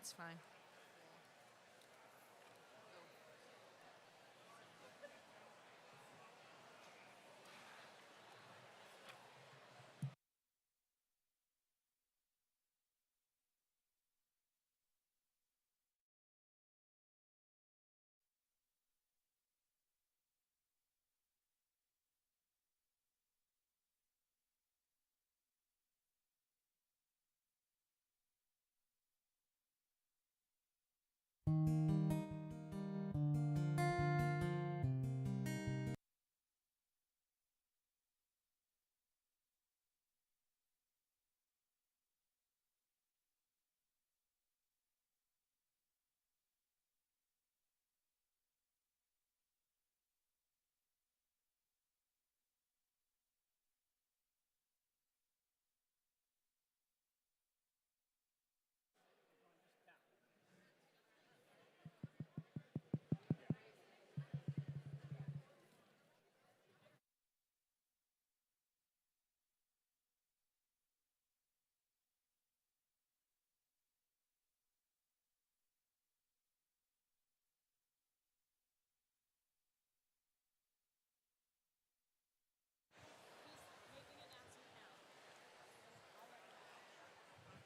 That's fine.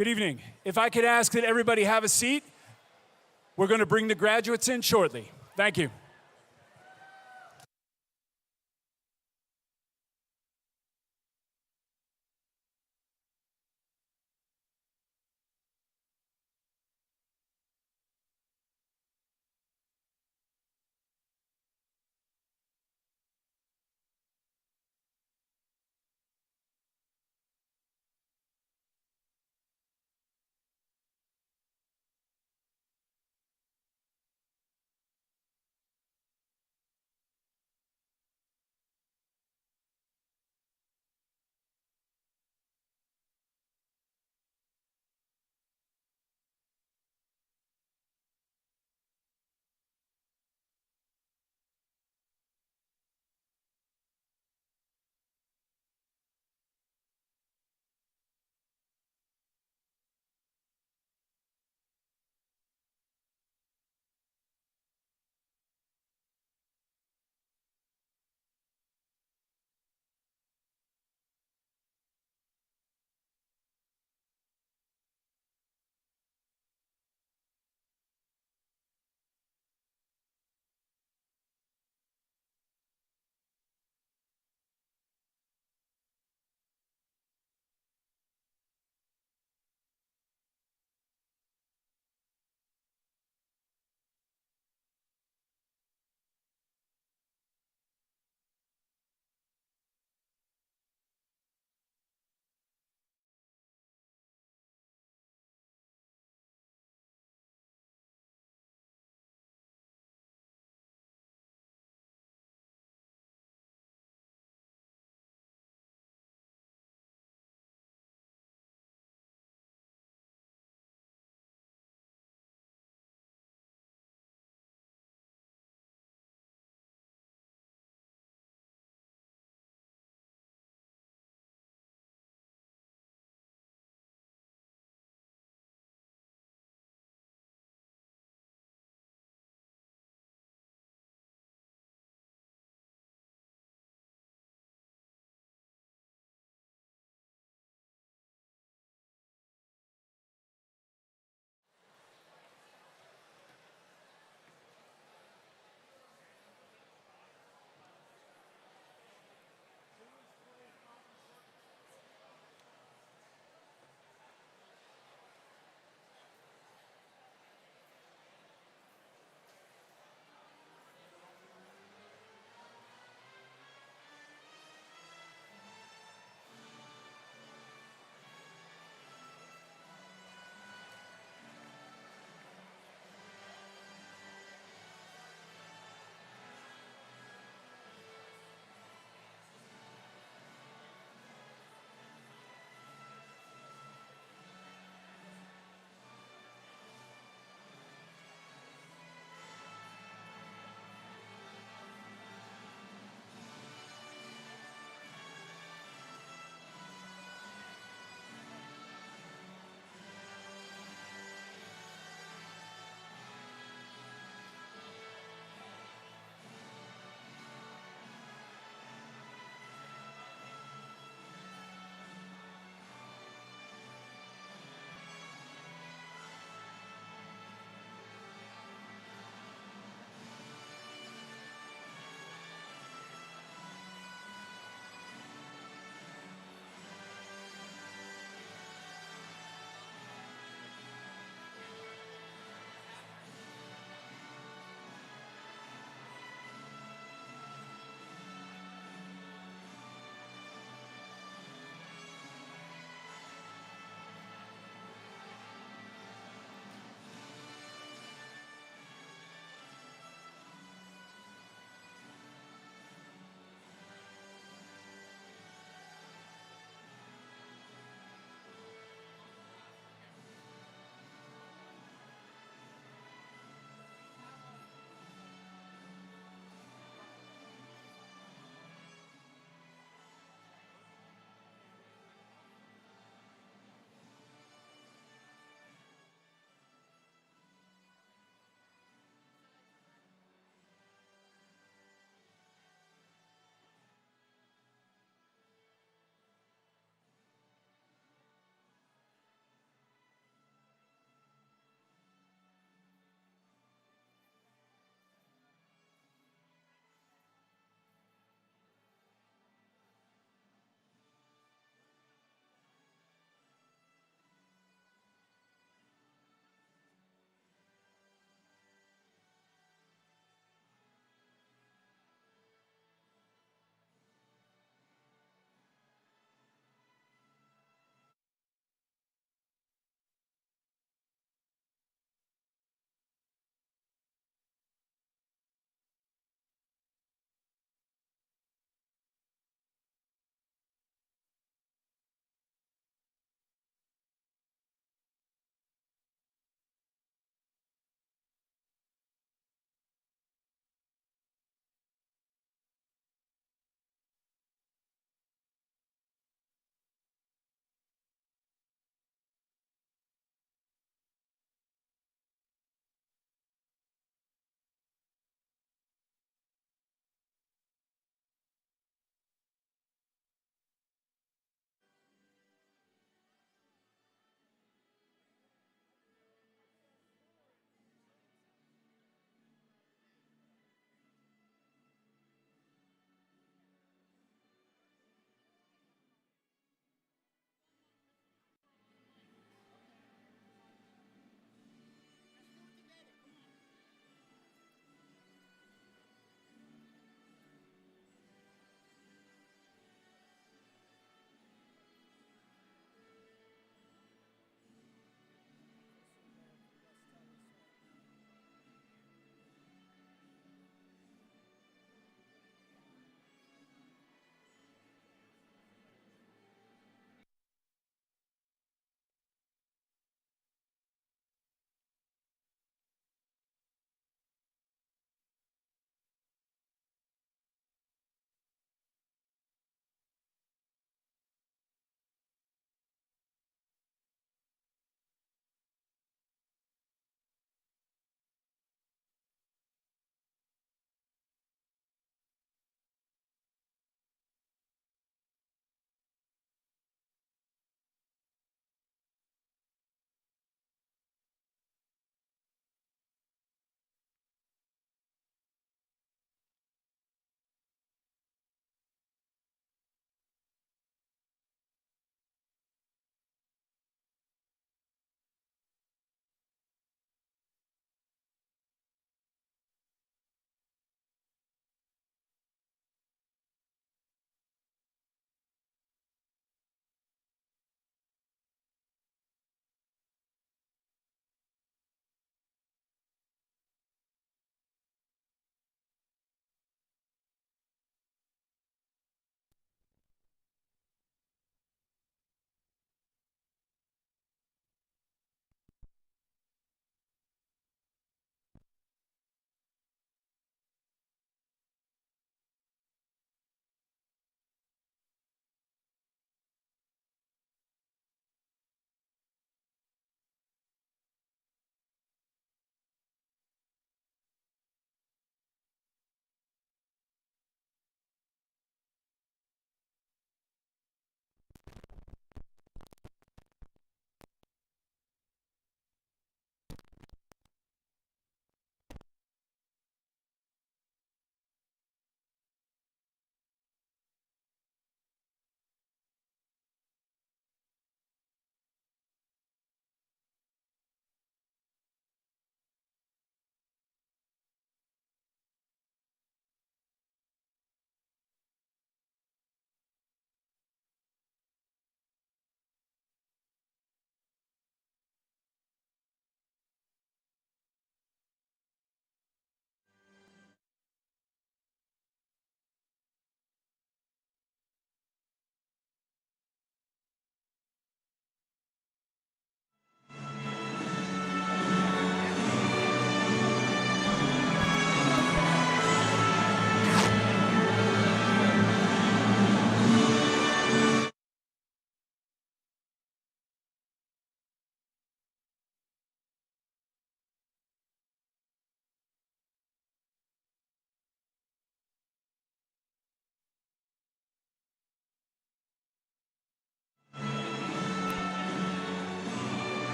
Good evening. If I could ask that everybody have a seat, we're going to bring the graduates in shortly. Thank you.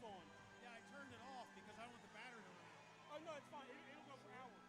on. Yeah, I turned it off because I don't want the battery to run out. Oh, no, it's fine. It'll go for hours.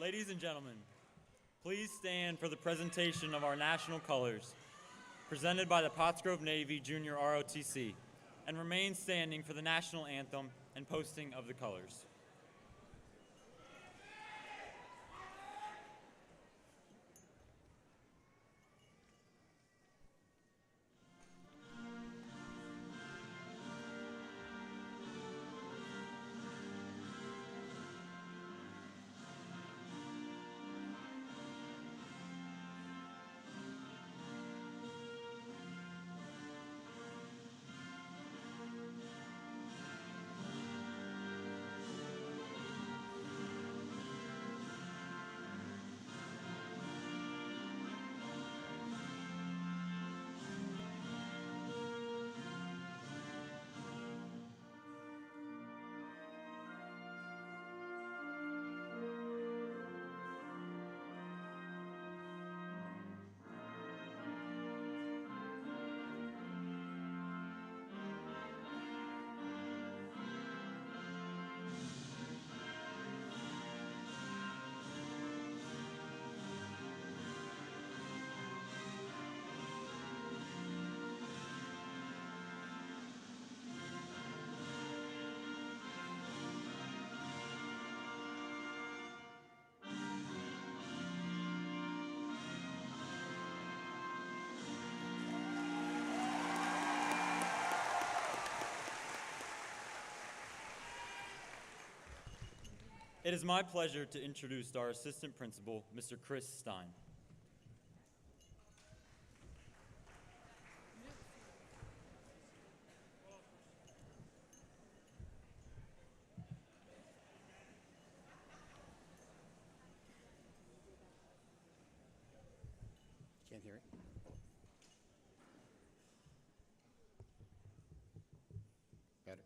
Ladies and gentlemen, please stand for the presentation of our national colors, presented by the Pottsgrove Navy Junior ROTC, and remain standing for the national anthem and posting of the colors. It is my pleasure to introduce our Assistant Principal, Mr. Chris Stein. Can't hear it. Better.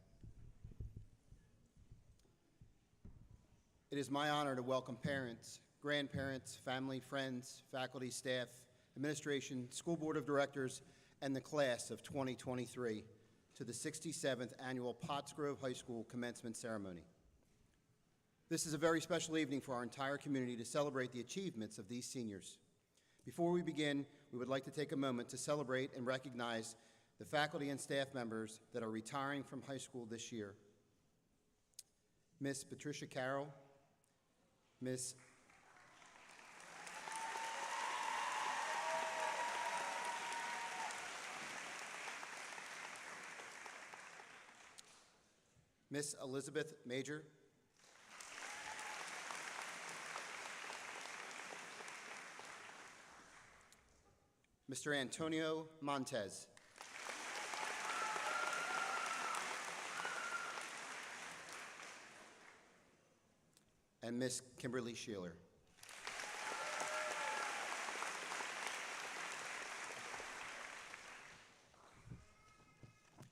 It is my honor to welcome parents, grandparents, family, friends, faculty, staff, administration, school board of directors, and the class of 2023 to the 67th Annual Pottsgrove High School Commencement Ceremony. This is a very special evening for our entire community to celebrate the achievements of these seniors. Before we begin, we would like to take a moment to celebrate and recognize the faculty and staff members that are retiring from high school this year. Miss Patricia Carroll, Miss Elizabeth Major, Mr. Antonio Montez, and Miss Kimberly Sheeler.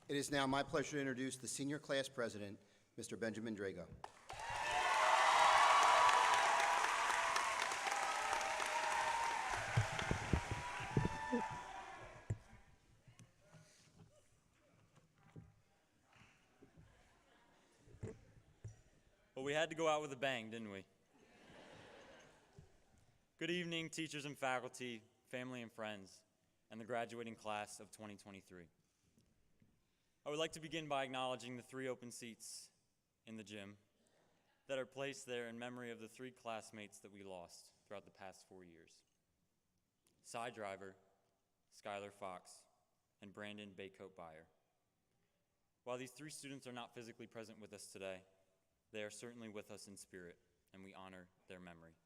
It is now my pleasure to introduce the senior class president, Mr. Benjamin Drago. Well, we had to go out with a bang, didn't we? Good evening, teachers and faculty, family and friends, and the graduating class of 2023. I would like to begin by acknowledging the 3 open seats in the gym that are placed there in memory of the 3 classmates that we lost throughout the past 4 years. Cy Driver, Skylar Fox, and Brandon Baycoat Byer. While these 3 students are not physically present with us today, they are certainly with us in spirit, and we honor their memory.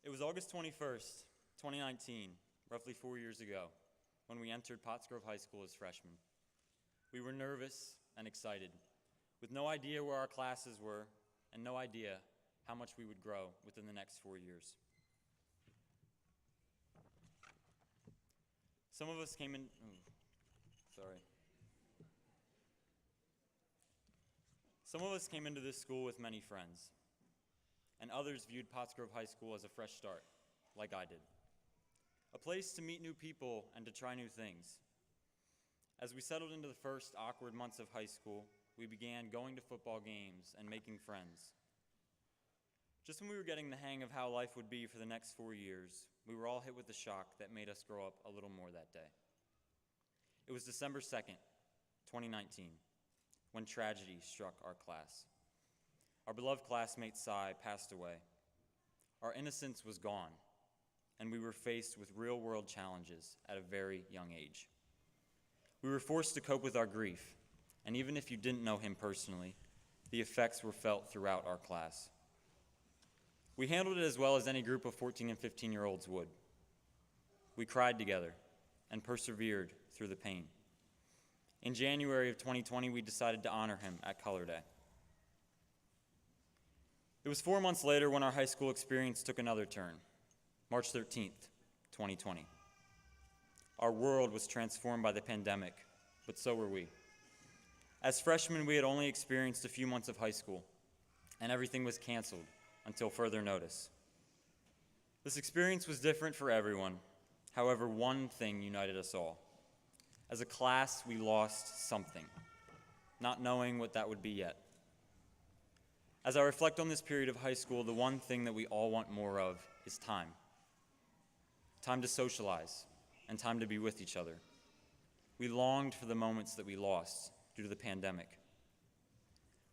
It was August 21st, 2019, roughly 4 years ago, when we entered Pottsgrove High School as freshmen. We were nervous and excited, with no idea where our classes were and no idea how much we would grow within the next 4 years. Some of us came into this school with many friends, and others viewed Pottsgrove High School as a fresh start, like I did. A place to meet new people and to try new things. As we settled into the first awkward months of high school, we began going to football games and making friends. Just when we were getting the hang of how life would be for the next 4 years, we were all hit with the shock that made us grow up a little more that day. It was December 2nd, 2019, when tragedy struck our class. Our beloved classmate Cy passed away. Our innocence was gone, and we were faced with real-world challenges at a very young age. We were forced to cope with our grief, and even if you didn't know him personally, the effects were felt throughout our class. We handled it as well as any group of 14 and 15-year-olds would. We cried together and persevered through the pain. In January of 2020, we decided to honor him at Color Day. It was 4 months later when our high school experience took another turn, March 13th, 2020. Our world was transformed by the pandemic, but so were we. As freshmen, we had only experienced a few months of high school, and everything was canceled until further notice. This experience was different for everyone. However, one thing united us all. As a class, we lost something, not knowing what that would be yet. As I reflect on this period of high school, the one thing that we all want more of is time. Time to socialize and time to be with each other. We longed for the moments that we lost due to the pandemic.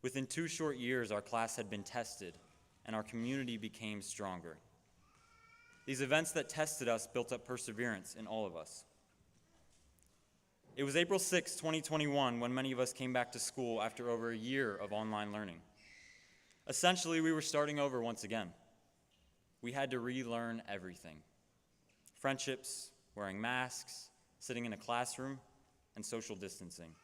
Within 2 short years, our class had been tested and our community became stronger. These events that tested us built up perseverance in all of us. It was April 6, 2021, when many of us came back to school after over a year of online learning. Essentially, we were starting over once again. We had to relearn everything. Friendships, wearing masks, sitting in a classroom, and social distancing.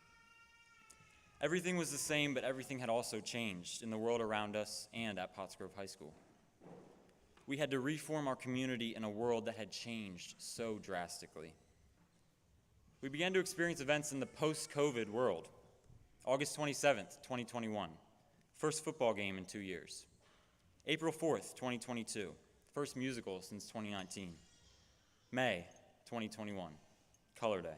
Everything was the same, but everything had also changed in the world around us and at Pottsgrove High School. We had to reform our community in a world that had changed so drastically. We began to experience events in the post-COVID world. August 27th, 2021, first football game in 2 years. April 4th, 2022, first musical since 2019. May 2021, Color Day.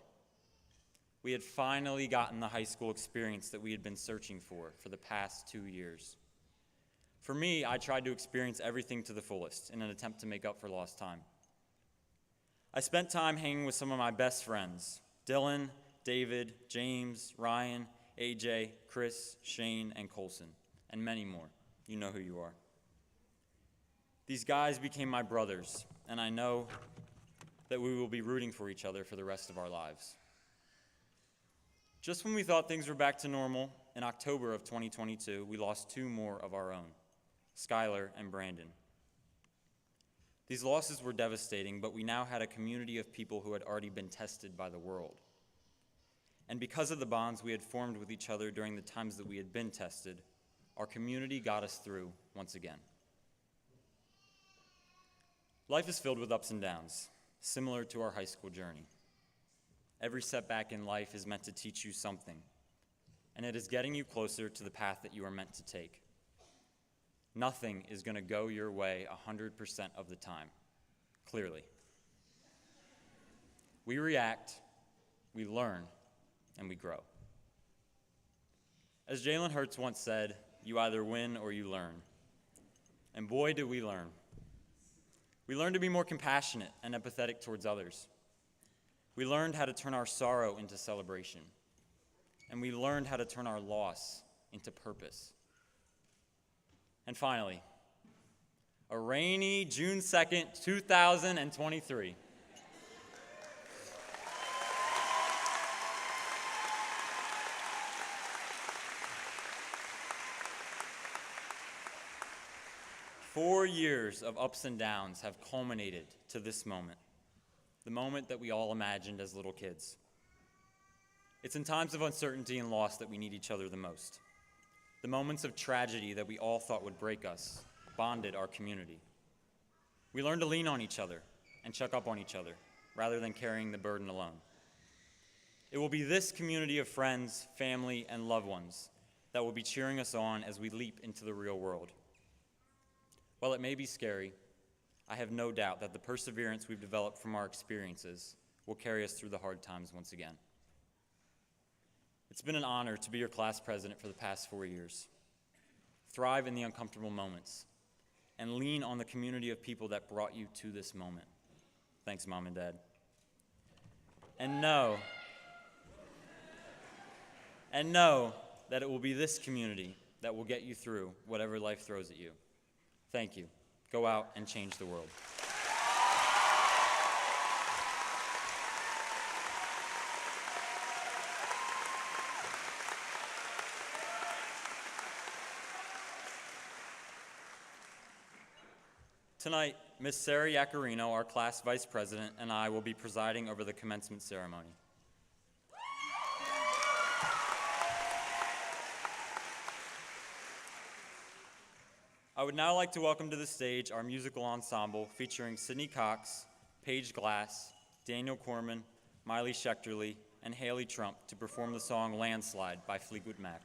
We had finally gotten the high school experience that we had been searching for the past 2 years. For me, I tried to experience everything to the fullest in an attempt to make up for lost time. I spent time hanging with some of my best friends, Dylan, David, James, Ryan, AJ, Chris, Shane, and Colson, and many more. You know who you are. These guys became my brothers, and I know that we will be rooting for each other for the rest of our lives. Just when we thought things were back to normal, in October of 2022, we lost 2 more of our own, Skylar and Brandon. These losses were devastating, but we now had a community of people who had already been tested by the world. And because of the bonds we had formed with each other during the times that we had been tested, our community got us through once again. Life is filled with ups and downs, similar to our high school journey. Every setback in life is meant to teach you something, and it is getting you closer to the path that you are meant to take. Nothing is going to go your way 100% of the time, clearly. We react, we learn, and we grow. As Jalen Hurts once said, you either win or you learn. And boy, did we learn. We learned to be more compassionate and empathetic towards others. We learned how to turn our sorrow into celebration. And we learned how to turn our loss into purpose. And finally, a rainy June 2nd, 2023. Four years of ups and downs have culminated to this moment, the moment that we all imagined as little kids. It's in times of uncertainty and loss that we need each other the most. The moments of tragedy that we all thought would break us bonded our community. We learned to lean on each other and check up on each other rather than carrying the burden alone. It will be this community of friends, family, and loved ones that will be cheering us on as we leap into the real world. While it may be scary, I have no doubt that the perseverance we've developed from our experiences will carry us through the hard times once again. It's been an honor to be your class president for the past 4 years. Thrive in the uncomfortable moments and lean on the community of people that brought you to this moment. Thanks, Mom and Dad. And know that it will be this community that will get you through whatever life throws at you. Thank you. Go out and change the world. Tonight, Ms. Sarah Yacarino, our class vice president, and I will be presiding over the commencement ceremony. I would now like to welcome to the stage our musical ensemble featuring Sydney Cox, Paige Glass, Daniel Corman, Miley Schechterly, and Haley Trump to perform the song Landslide by Fleetwood Mac.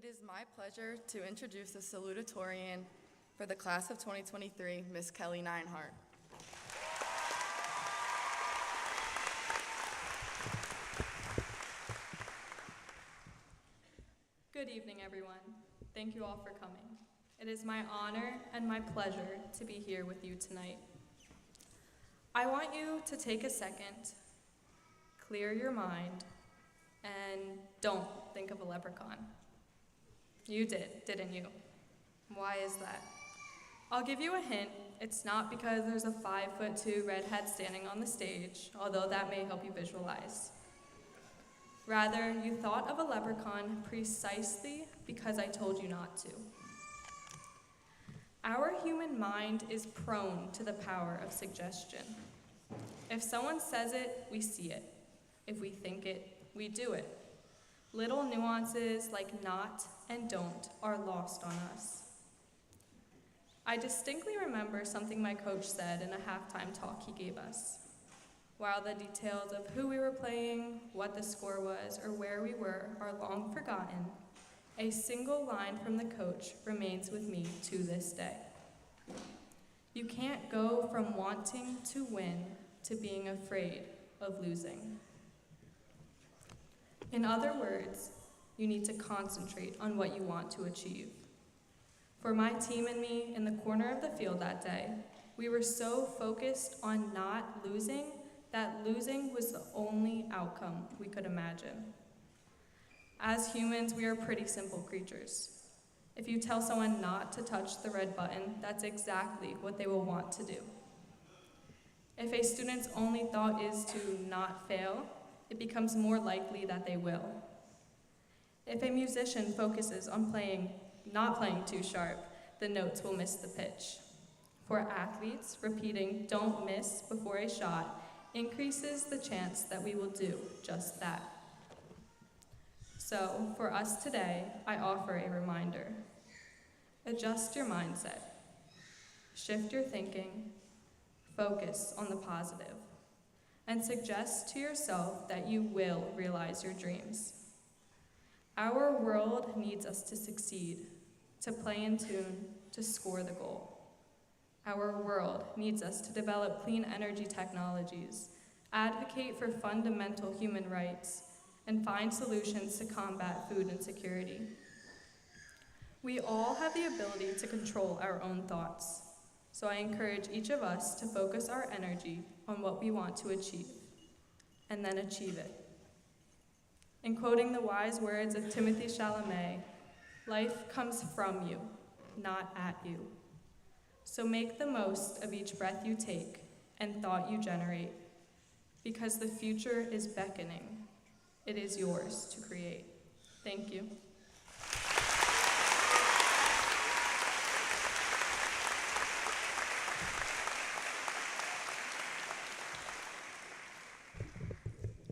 It is my pleasure to introduce the salutatorian for the class of 2023, Miss Kelly Neinhart. Good evening, everyone. Thank you all for coming. It is my honor and my pleasure to be here with you tonight. I want you to take a second, clear your mind, and don't think of a leprechaun. You did, didn't you? Why is that? I'll give you a hint. It's not because there's a 5'2" redhead standing on the stage, although that may help you visualize. Rather, you thought of a leprechaun precisely because I told you not to. Our human mind is prone to the power of suggestion. If someone says it, we see it. If we think it, we do it. Little nuances like not and don't are lost on us. I distinctly remember something my coach said in a halftime talk he gave us. While the details of who we were playing, what the score was, or where we were are long forgotten, a single line from the coach remains with me to this day. You can't go from wanting to win to being afraid of losing. In other words, you need to concentrate on what you want to achieve. For my team and me in the corner of the field that day, we were so focused on not losing that losing was the only outcome we could imagine. As humans, we are pretty simple creatures. If you tell someone not to touch the red button, that's exactly what they will want to do. If a student's only thought is to not fail, it becomes more likely that they will. If a musician focuses on not playing too sharp, the notes will miss the pitch. For athletes, repeating "don't miss" before a shot increases the chance that we will do just that. So, for us today, I offer a reminder. Adjust your mindset. Shift your thinking. Focus on the positive. And suggest to yourself that you will realize your dreams. Our world needs us to succeed, to play in tune, to score the goal. Our world needs us to develop clean energy technologies, advocate for fundamental human rights, and find solutions to combat food insecurity. We all have the ability to control our own thoughts, so I encourage each of us to focus our energy on what we want to achieve, and then achieve it. In quoting the wise words of Timothy Chalamet, life comes from you, not at you. So make the most of each breath you take and thought you generate, because the future is beckoning. It is yours to create. Thank you.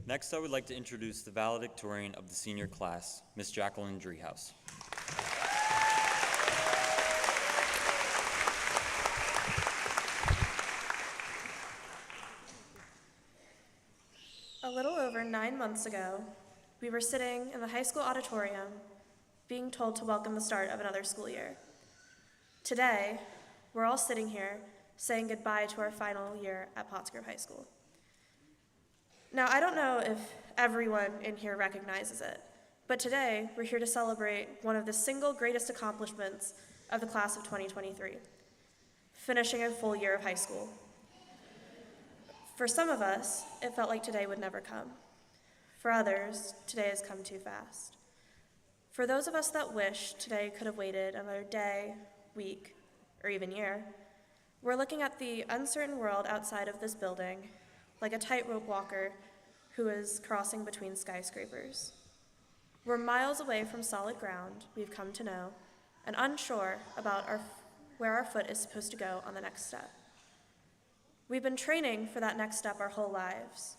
Next, I would like to introduce the valedictorian of the senior class, Miss Jacqueline Driehaus. A little over 9 months ago, we were sitting in the high school auditorium being told to welcome the start of another school year. Today, we're all sitting here saying goodbye to our final year at Pottsgrove High School. Now, I don't know if everyone in here recognizes it, but today we're here to celebrate one of the single greatest accomplishments of the class of 2023, finishing a full year of high school. For some of us, it felt like today would never come. For others, today has come too fast. For those of us that wish today could have waited another day, week, or even year, we're looking at the uncertain world outside of this building like a tightrope walker who is crossing between skyscrapers. We're miles away from solid ground we've come to know and unsure about where our foot is supposed to go on the next step. We've been training for that next step our whole lives,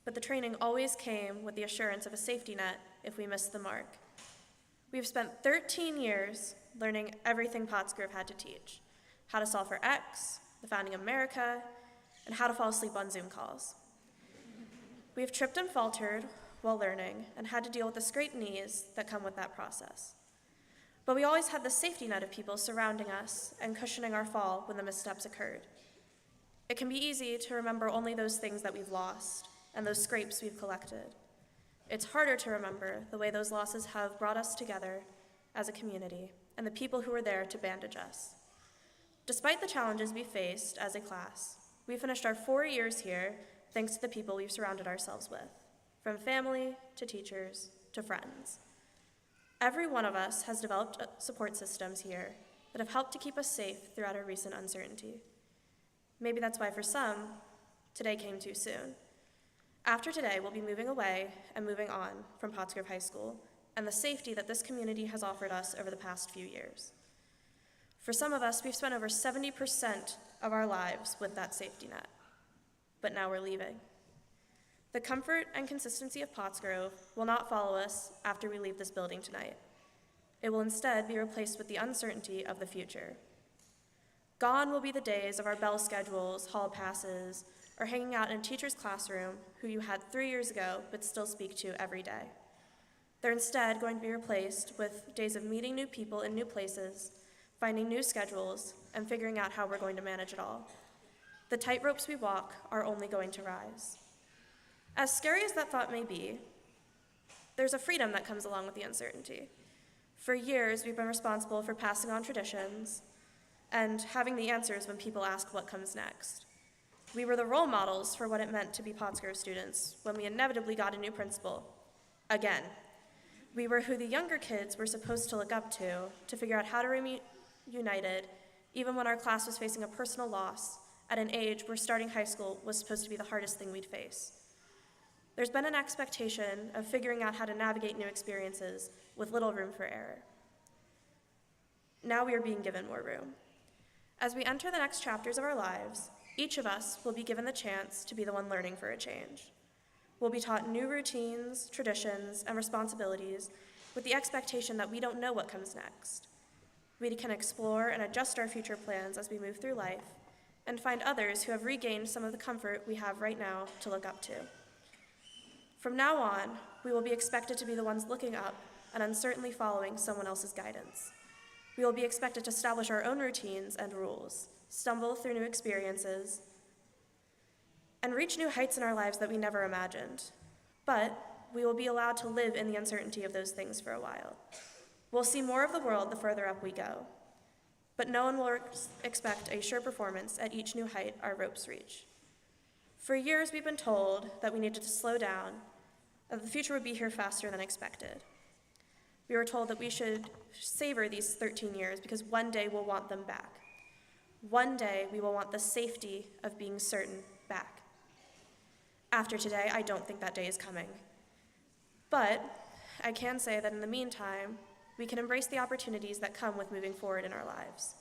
but the training always came with the assurance of a safety net if we missed the mark. We've spent 13 years learning everything Pottsgrove had to teach: how to solve for X, the founding of America, and how to fall asleep on Zoom calls. We've tripped and faltered while learning and had to deal with the scraped knees that come with that process. But we always had the safety net of people surrounding us and cushioning our fall when the missteps occurred. It can be easy to remember only those things that we've lost and those scrapes we've collected. It's harder to remember the way those losses have brought us together as a community and the people who were there to bandage us. Despite the challenges we faced as a class, we finished our 4 years here thanks to the people we've surrounded ourselves with, from family to teachers to friends. Every one of us has developed support systems here that have helped to keep us safe throughout our recent uncertainty. Maybe that's why for some, today came too soon. After today, we'll be moving away and moving on from Pottsgrove High School and the safety that this community has offered us over the past few years. For some of us, we've spent over 70% of our lives with that safety net, but now we're leaving. The comfort and consistency of Pottsgrove will not follow us after we leave this building tonight. It will instead be replaced with the uncertainty of the future. Gone will be the days of our bell schedules, hall passes, or hanging out in a teacher's classroom who you had 3 years ago but still speak to every day. They're instead going to be replaced with days of meeting new people in new places, finding new schedules, and figuring out how we're going to manage it all. The tight ropes we walk are only going to rise. As scary as that thought may be, there's a freedom that comes along with the uncertainty. For years, we've been responsible for passing on traditions and having the answers when people ask what comes next. We were the role models for what it meant to be Pottsgrove students when we inevitably got a new principal. Again, we were who the younger kids were supposed to look up to figure out how to remain united, even when our class was facing a personal loss at an age where starting high school was supposed to be the hardest thing we'd face. There's been an expectation of figuring out how to navigate new experiences with little room for error. Now we are being given more room. As we enter the next chapters of our lives, each of us will be given the chance to be the one learning for a change. We'll be taught new routines, traditions, and responsibilities with the expectation that we don't know what comes next. We can explore and adjust our future plans as we move through life and find others who have regained some of the comfort we have right now to look up to. From now on, we will be expected to be the ones looking up and uncertainly following someone else's guidance. We will be expected to establish our own routines and rules, stumble through new experiences, and reach new heights in our lives that we never imagined. But we will be allowed to live in the uncertainty of those things for a while. We'll see more of the world the further up we go, but no one will expect a sure performance at each new height our ropes reach. For years, we've been told that we needed to slow down, that the future would be here faster than expected. We were told that we should savor these 13 years because one day we'll want them back. One day we will want the safety of being certain back. After today, I don't think that day is coming. But I can say that in the meantime, we can embrace the opportunities that come with moving forward in our lives.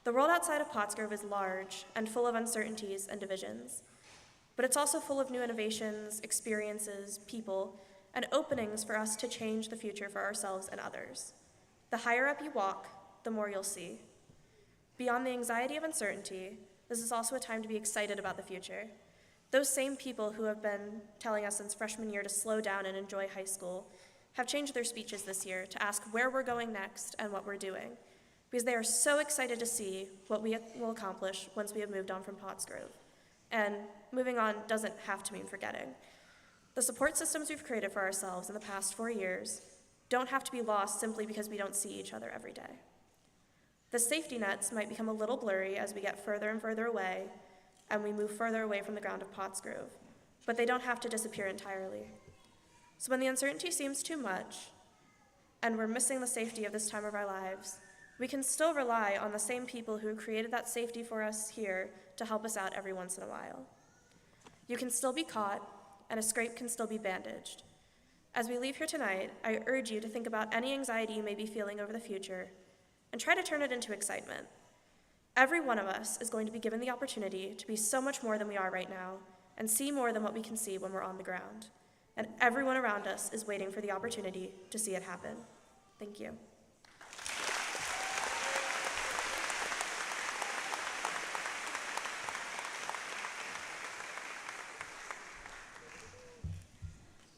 The world outside of Pottsgrove is large and full of uncertainties and divisions, but it's also full of new innovations, experiences, people, and openings for us to change the future for ourselves and others. The higher up you walk, the more you'll see. Beyond the anxiety of uncertainty, this is also a time to be excited about the future. Those same people who have been telling us since freshman year to slow down and enjoy high school have changed their speeches this year to ask where we're going next and what we're doing, because they are so excited to see what we will accomplish once we have moved on from Pottsgrove. And moving on doesn't have to mean forgetting. The support systems we've created for ourselves in the past 4 years don't have to be lost simply because we don't see each other every day. The safety nets might become a little blurry as we get further and further away and we move further away from the ground of Pottsgrove, but they don't have to disappear entirely. So when the uncertainty seems too much and we're missing the safety of this time of our lives, we can still rely on the same people who created that safety for us here to help us out every once in a while. You can still be caught, and a scrape can still be bandaged. As we leave here tonight, I urge you to think about any anxiety you may be feeling over the future and try to turn it into excitement. Every one of us is going to be given the opportunity to be so much more than we are right now and see more than what we can see when we're on the ground. And everyone around us is waiting for the opportunity to see it happen. Thank you.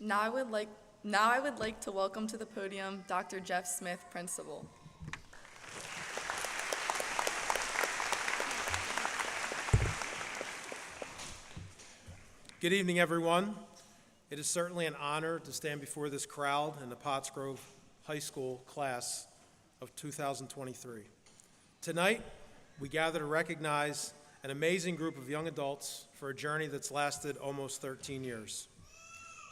Now I would like to welcome to the podium Dr. Jeff Smith, Principal. Good evening, everyone. It is certainly an honor to stand before this crowd in the Pottsgrove High School class of 2023. Tonight, we gather to recognize an amazing group of young adults for a journey that's lasted almost 13 years.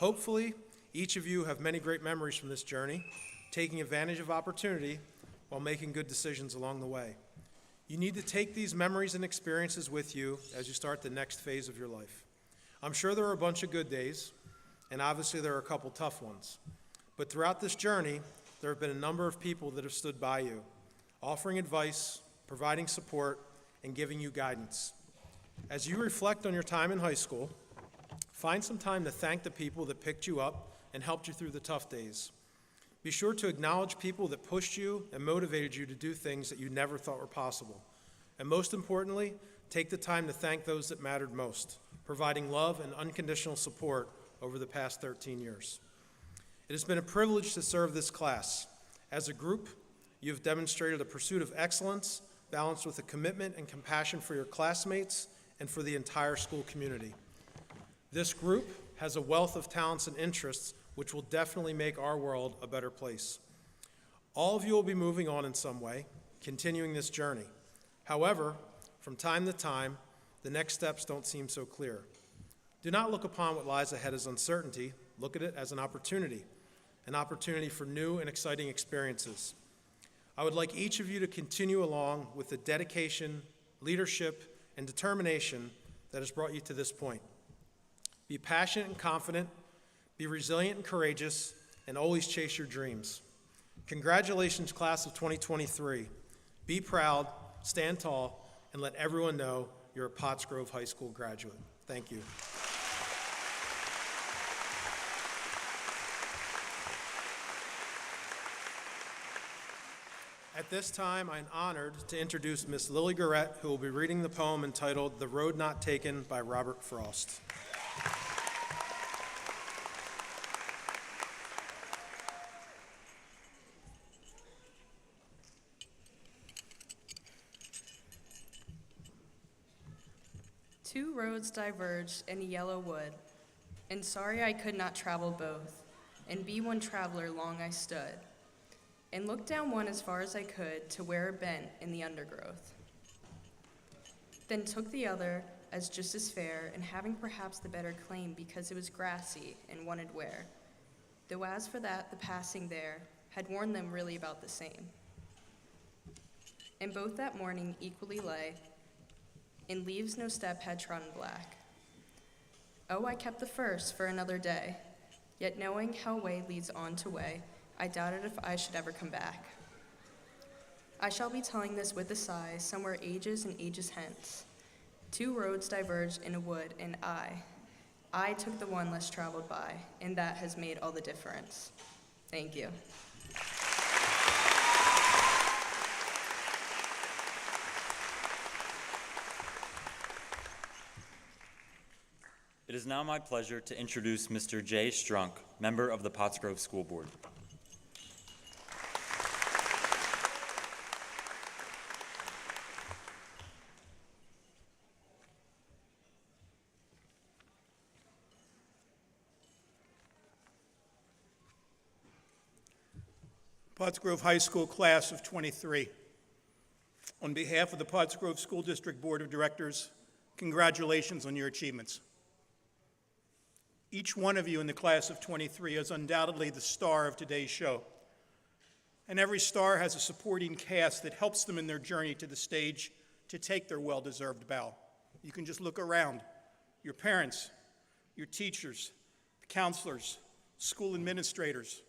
Hopefully, each of you have many great memories from this journey, taking advantage of opportunity while making good decisions along the way. You need to take these memories and experiences with you as you start the next phase of your life. I'm sure there are a bunch of good days, and obviously there are a couple tough ones. But throughout this journey, there have been a number of people that have stood by you, offering advice, providing support, and giving you guidance. As you reflect on your time in high school, find some time to thank the people that picked you up and helped you through the tough days. Be sure to acknowledge people that pushed you and motivated you to do things that you never thought were possible. And most importantly, take the time to thank those that mattered most, providing love and unconditional support over the past 13 years. It has been a privilege to serve this class. As a group, you have demonstrated a pursuit of excellence balanced with a commitment and compassion for your classmates and for the entire school community. This group has a wealth of talents and interests which will definitely make our world a better place. All of you will be moving on in some way, continuing this journey. However, from time to time, the next steps don't seem so clear. Do not look upon what lies ahead as uncertainty. Look at it as an opportunity for new and exciting experiences. I would like each of you to continue along with the dedication, leadership, and determination that has brought you to this point. Be passionate and confident, be resilient and courageous, and always chase your dreams. Congratulations, class of 2023. Be proud, stand tall, and let everyone know you're a Pottsgrove High School graduate. Thank you. At this time, I'm honored to introduce Miss Lily Garrett, who will be reading the poem entitled "The Road Not Taken" by Robert Frost. Two roads diverged in a yellow wood, and sorry I could not travel both, and be one traveler long I stood, and looked down one as far as I could to where it bent in the undergrowth. Then took the other as just as fair, and having perhaps the better claim because it was grassy and wanted wear, though as for that the passing there had warned them really about the same. And both that morning equally lay, in leaves no step had trodden black. Oh, I kept the first for another day, yet knowing how way leads on to way, I doubted if I should ever come back. I shall be telling this with a sigh, somewhere ages and ages hence. Two roads diverged in a wood, and I took the one less traveled by, and that has made all the difference. Thank you. It is now my pleasure to introduce Mr. Jay Strunk, member of the Pottsgrove School Board. Pottsgrove High School class of 23. On behalf of the Pottsgrove School District Board of Directors, congratulations on your achievements. Each one of you in the class of 23 is undoubtedly the star of today's show. And every star has a supporting cast that helps them in their journey to the stage to take their well-deserved bow. You can just look around. Your parents, your teachers, counselors, school administrators,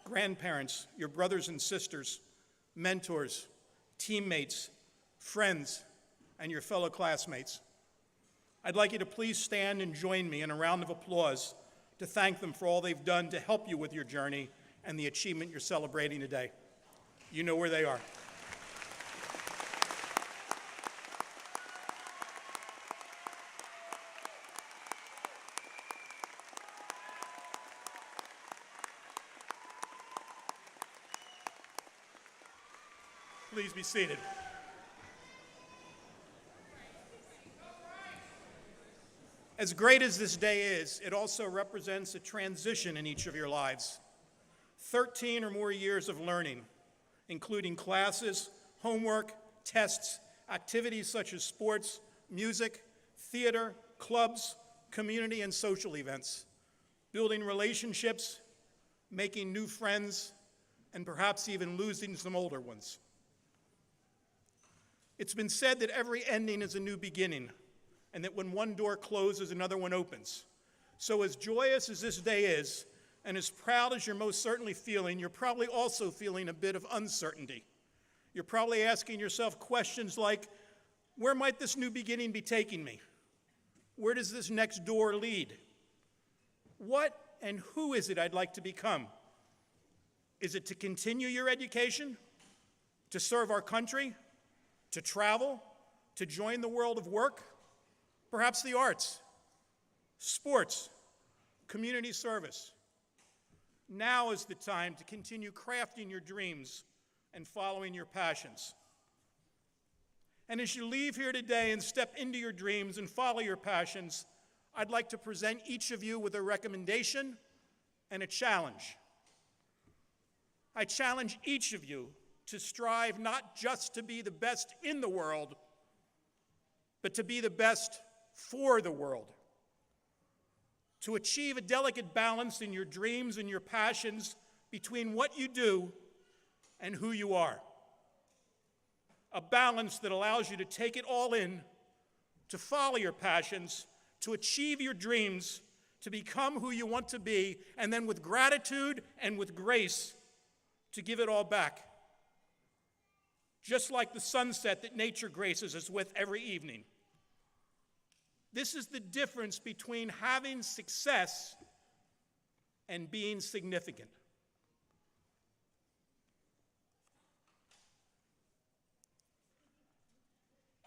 grandparents, your brothers and sisters, mentors, teammates, friends, and your fellow classmates. I'd like you to please stand and join me in a round of applause to thank them for all they've done to help you with your journey and the achievement you're celebrating today. You know where they are. Please be seated. As great as this day is, it also represents a transition in each of your lives. 13 or more years of learning, including classes, homework, tests, activities such as sports, music, theater, clubs, community and social events, building relationships, making new friends, and perhaps even losing some older ones. It's been said that every ending is a new beginning, and that when one door closes, another one opens. So as joyous as this day is, and as proud as you're most certainly feeling, you're probably also feeling a bit of uncertainty. You're probably asking yourself questions like, where might this new beginning be taking me? Where does this next door lead? What and who is it I'd like to become? Is it to continue your education? To serve our country? To travel? To join the world of work? Perhaps the arts, sports, community service. Now is the time to continue crafting your dreams and following your passions. And as you leave here today and step into your dreams and follow your passions, I'd like to present each of you with a recommendation and a challenge. I challenge each of you to strive not just to be the best in the world, but to be the best for the world. To achieve a delicate balance in your dreams and your passions between what you do and who you are. A balance that allows you to take it all in, to follow your passions, to achieve your dreams, to become who you want to be, and then with gratitude and with grace, to give it all back. Just like the sunset that nature graces us with every evening. This is the difference between having success and being significant.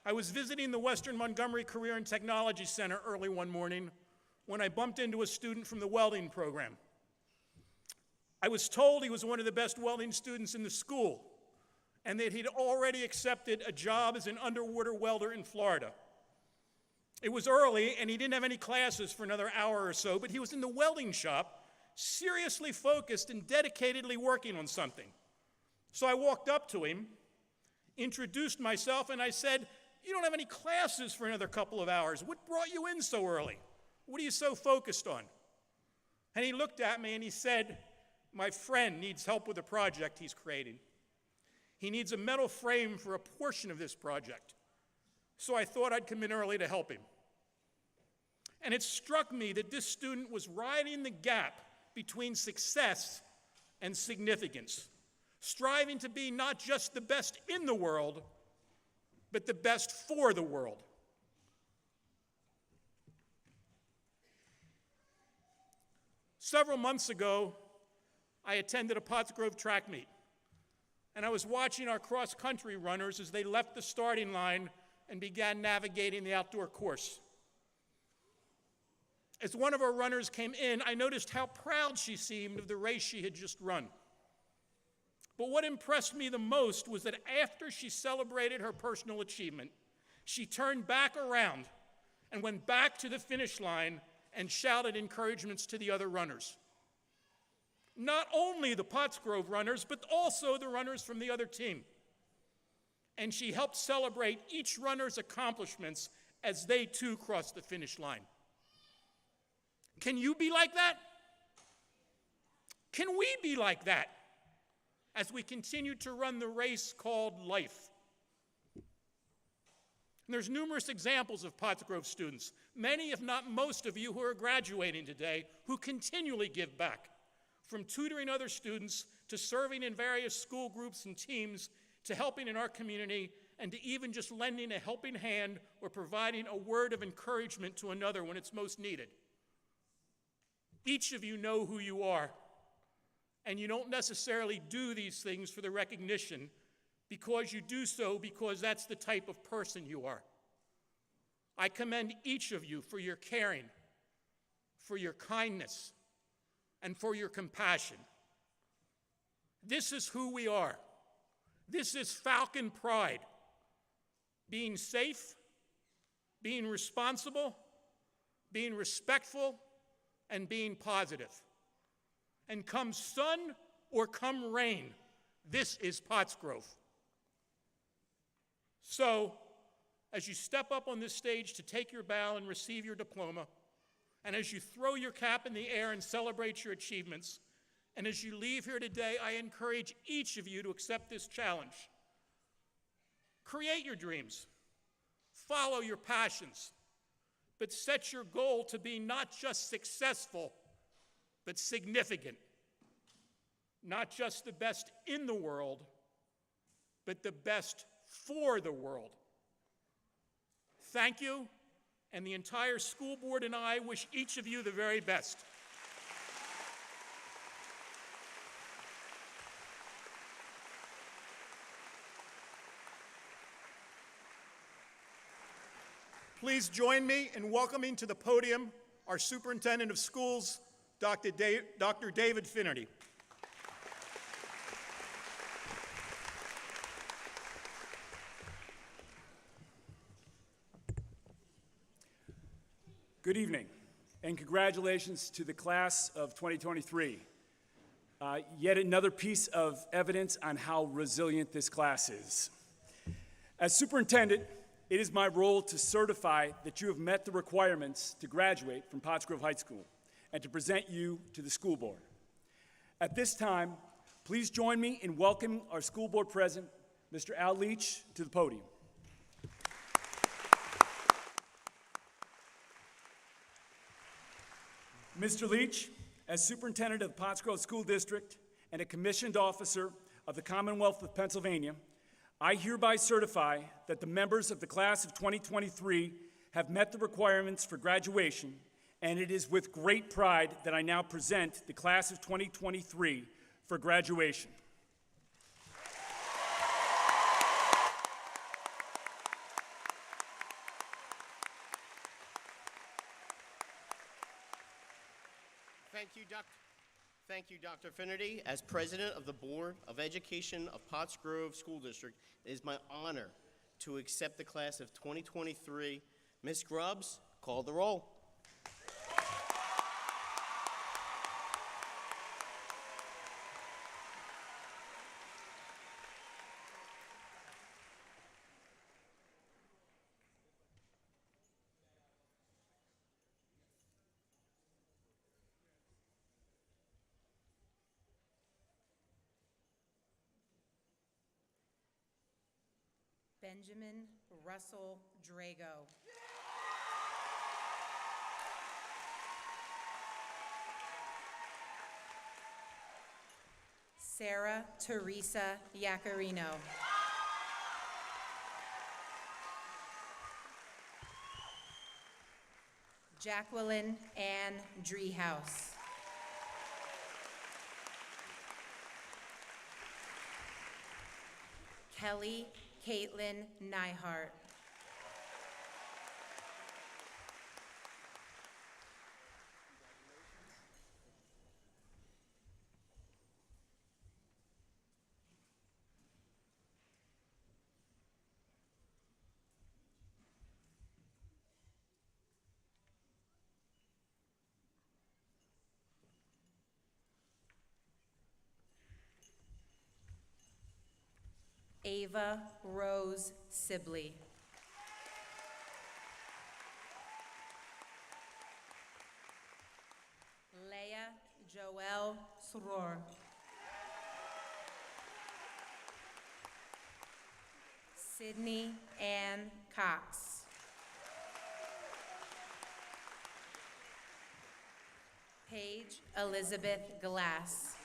I was visiting the Western Montgomery Career and Technology Center early one morning when I bumped into a student from the welding program. I was told he was one of the best welding students in the school and that he'd already accepted a job as an underwater welder in Florida. It was early, and he didn't have any classes for another hour or so, but he was in the welding shop, seriously focused and dedicatedly working on something. So I walked up to him, introduced myself, and I said, "You don't have any classes for another couple of hours. What brought you in so early? What are you so focused on?" And he looked at me and he said, "My friend needs help with a project he's creating. He needs a metal frame for a portion of this project. So I thought I'd come in early to help him." And it struck me that this student was riding the gap between success and significance, striving to be not just the best in the world, but the best for the world. Several months ago, I attended a Pottsgrove track meet, and I was watching our cross-country runners as they left the starting line and began navigating the outdoor course. As one of our runners came in, I noticed how proud she seemed of the race she had just run. But what impressed me the most was that after she celebrated her personal achievement, she turned back around and went back to the finish line and shouted encouragements to the other runners. Not only the Pottsgrove runners, but also the runners from the other team. And she helped celebrate each runner's accomplishments as they too crossed the finish line. Can you be like that? Can we be like that as we continue to run the race called life? And there's numerous examples of Pottsgrove students, many if not most of you who are graduating today, who continually give back, from tutoring other students to serving in various school groups and teams to helping in our community, and to even just lending a helping hand or providing a word of encouragement to another when it's most needed. Each of you know who you are, and you don't necessarily do these things for the recognition because you do so because that's the type of person you are. I commend each of you for your caring, for your kindness, and for your compassion. This is who we are. This is Falcon pride. Being safe, being responsible, being respectful, and being positive. And come sun or come rain, this is Pottsgrove. So, as you step up on this stage to take your bow and receive your diploma, and as you throw your cap in the air and celebrate your achievements, and as you leave here today, I encourage each of you to accept this challenge. Create your dreams, follow your passions, but set your goal to be not just successful, but significant. Not just the best in the world, but the best for the world. Thank you, and the entire school board and I wish each of you the very best. Please join me in welcoming to the podium our Superintendent of Schools, Dr. David Finnerty. Good evening, and congratulations to the class of 2023. Yet another piece of evidence on how resilient this class is. As superintendent, it is my role to certify that you have met the requirements to graduate from Pottsgrove High School and to present you to the school board. At this time, please join me in welcoming our school board president, Mr. Al Leach, to the podium. Mr. Leach, as superintendent of the Pottsgrove School District and a commissioned officer of the Commonwealth of Pennsylvania, I hereby certify that the members of the class of 2023 have met the requirements for graduation, and it is with great pride that I now present the class of 2023 for graduation. Thank you, Dr. Finnerty. As president of the Board of Education of Pottsgrove School District, it is my honor to accept the class of 2023. Ms. Grubbs, call the roll. Benjamin Russell Drago. Sarah Teresa Yacarino. Jacqueline Ann Driehaus. Kelly Caitlin Nyhart. Ava Rose Sibley. Leah Joelle Sroor. Sydney Ann Cox. Paige Elizabeth Glass.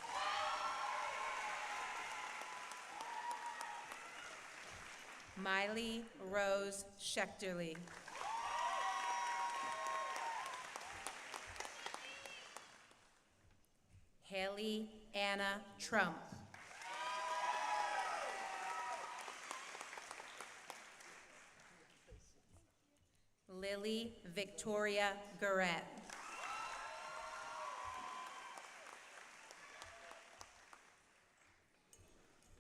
Miley Rose Schechterly. Haley Anna Trump. Lily Victoria Garrett.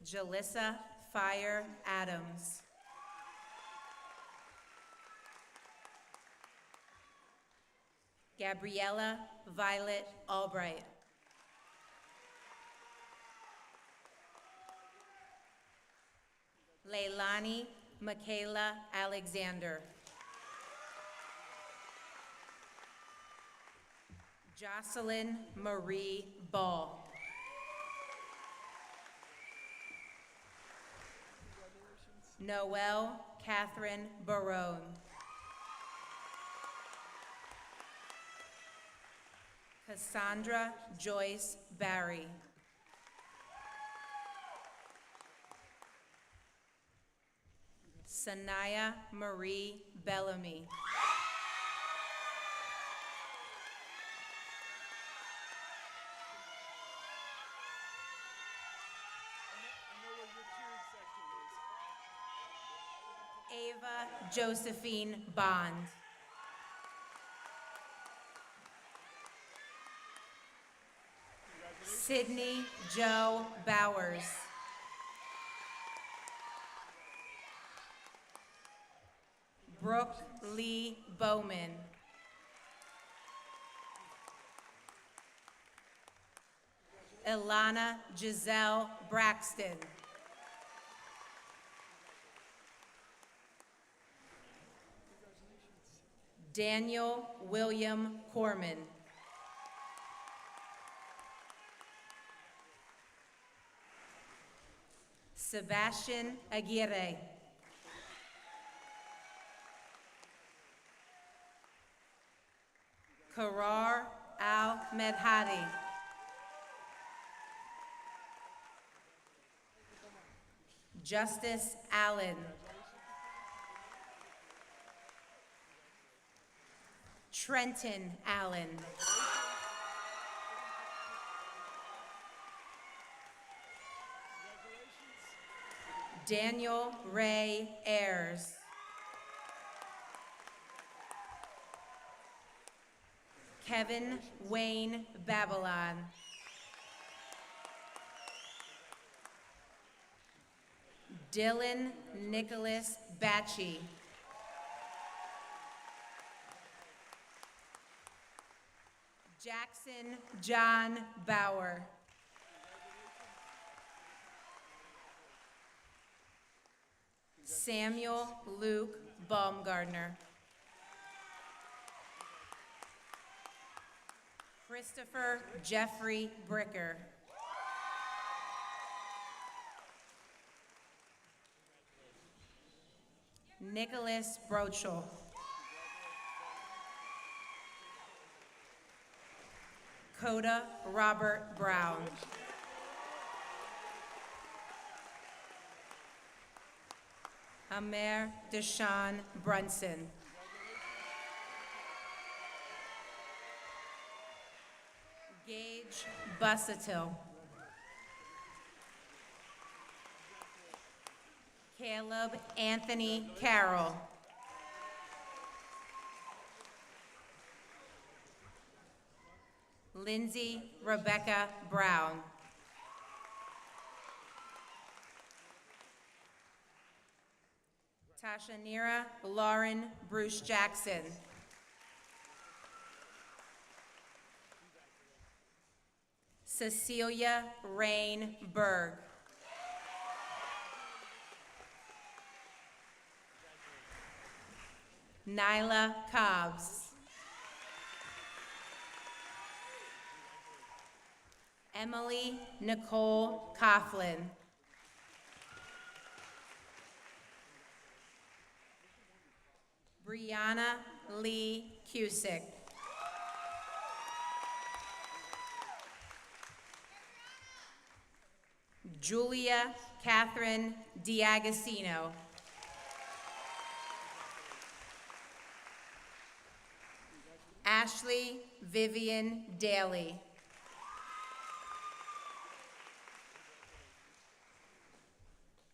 Jalissa Fire Adams. Gabriella Violet Albright. Leilani Michaela Alexander. Jocelyn Marie Ball. Noelle Catherine Barone. Cassandra Joyce Barry. Sanaya Marie Bellamy. Ava Josephine Bond. Sydney Joe Bowers. Brooke Lee Bowman. Ilana Giselle Braxton. Daniel William Corman. Sebastian Aguirre. Karar Al-Medhadi. Justice Allen. Trenton Allen. Daniel Ray Ayers. Kevin Wayne Babylon. Dylan Nicholas Batchy. Jackson John Bauer. Samuel Luke Baumgardner. Christopher Jeffrey Bricker. Nicholas Brochel. Coda Robert Brown. Amer Deshaun Brunson. Gage Busattil. Caleb Anthony Carroll. Lindsay Rebecca Brown. Tashanira Lauren Bruce Jackson. Cecilia Rain Berg. Nyla Cobbs. Emily Nicole Coughlin. Brianna Lee Cusick. Julia Catherine Diagostino. Ashley Vivian Daly.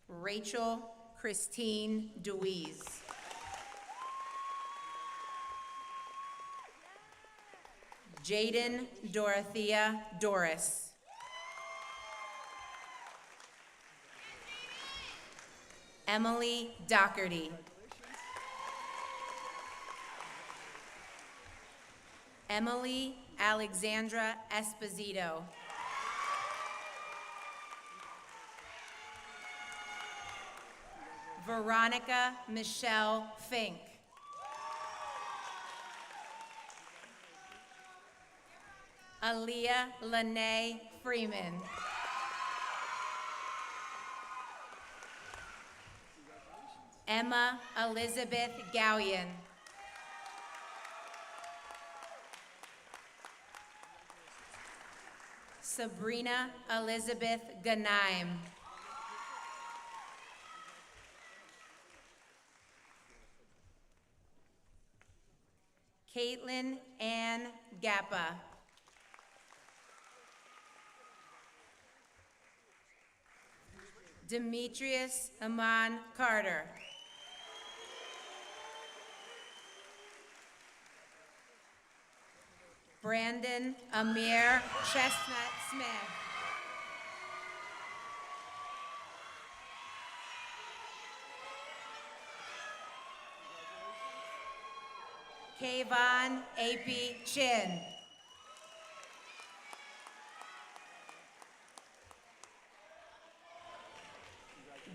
Rachel Christine Deweese. Jaden Dorothea Doris. Emily Doherty. Emily Alexandra Esposito. Veronica Michelle Fink. Aaliyah Lene Freeman. Emma Elizabeth Gowian. Sabrina Elizabeth Ganaim. Caitlin Ann Gappa. Demetrius Aman Carter. Brandon Amir Chestnut Smith. Kayvon A.P. Chin.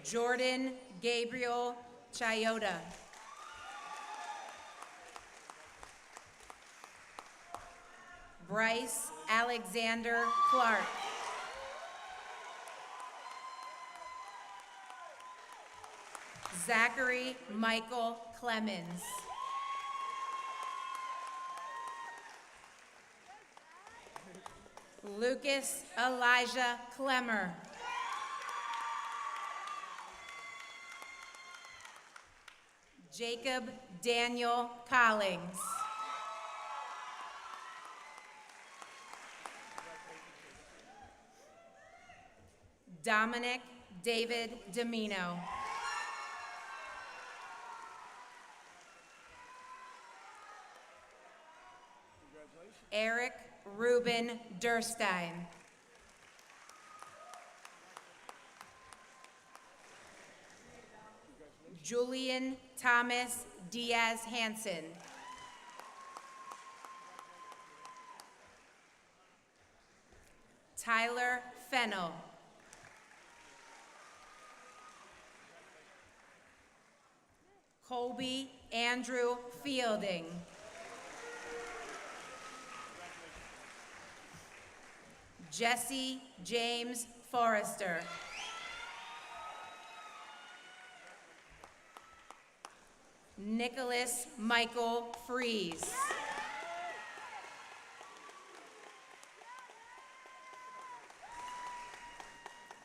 Jordan Gabriel Chayota. Bryce Alexander Clark. Zachary Michael Clemens. Lucas Elijah Clemmer. Jacob Daniel Collings. Dominic David Domino. Eric Ruben Durstein. Julian Thomas Diaz Hansen. Tyler Fennell. Colby Andrew Fielding. Jesse James Forrester. Nicholas Michael Fries.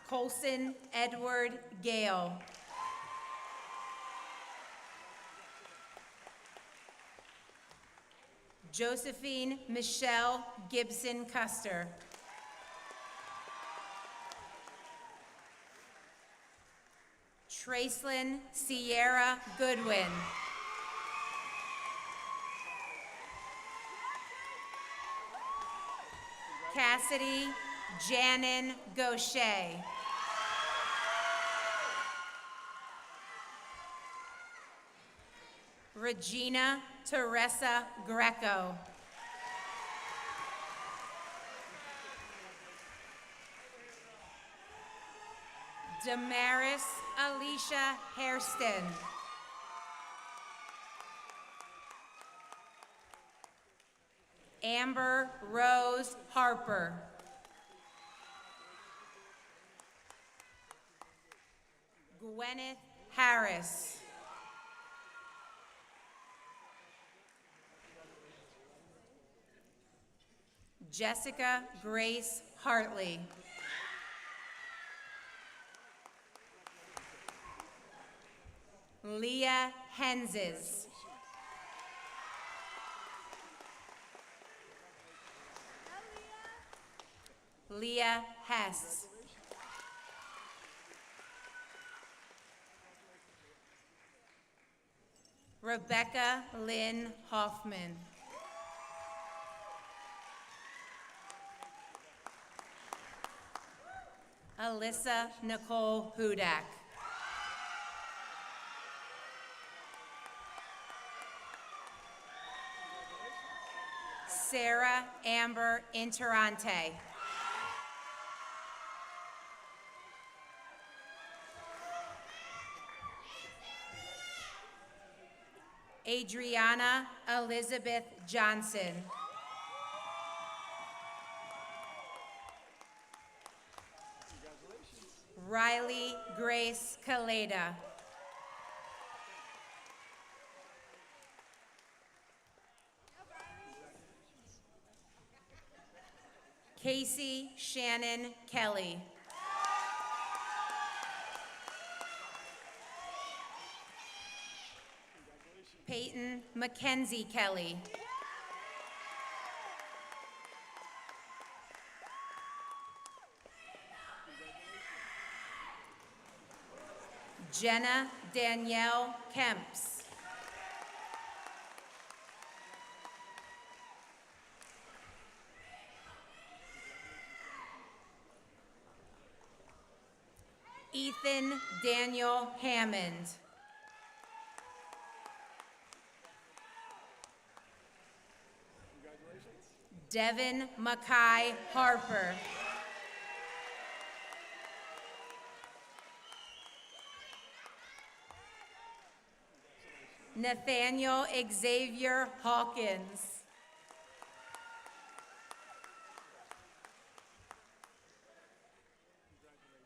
Colson Edward Gale. Josephine Michelle Gibson Custer. Tracelyn Sierra Goodwin. Cassidy Janin Gaucher. Regina Teresa Greco. Damaris Alicia Hairston. Amber Rose Harper. Gwyneth Harris. Jessica Grace Hartley. Leah Henses. Leah Hess. Rebecca Lynn Hoffman. Alyssa Nicole Hudak. Sarah Amber Interante. Adriana Elizabeth Johnson. Riley Grace Kaleda. Casey Shannon Kelly. Peyton Mackenzie Kelly. Jenna Danielle Kemps. Ethan Daniel Hammond. Devin Mackay Harper. Nathaniel Xavier Hawkins.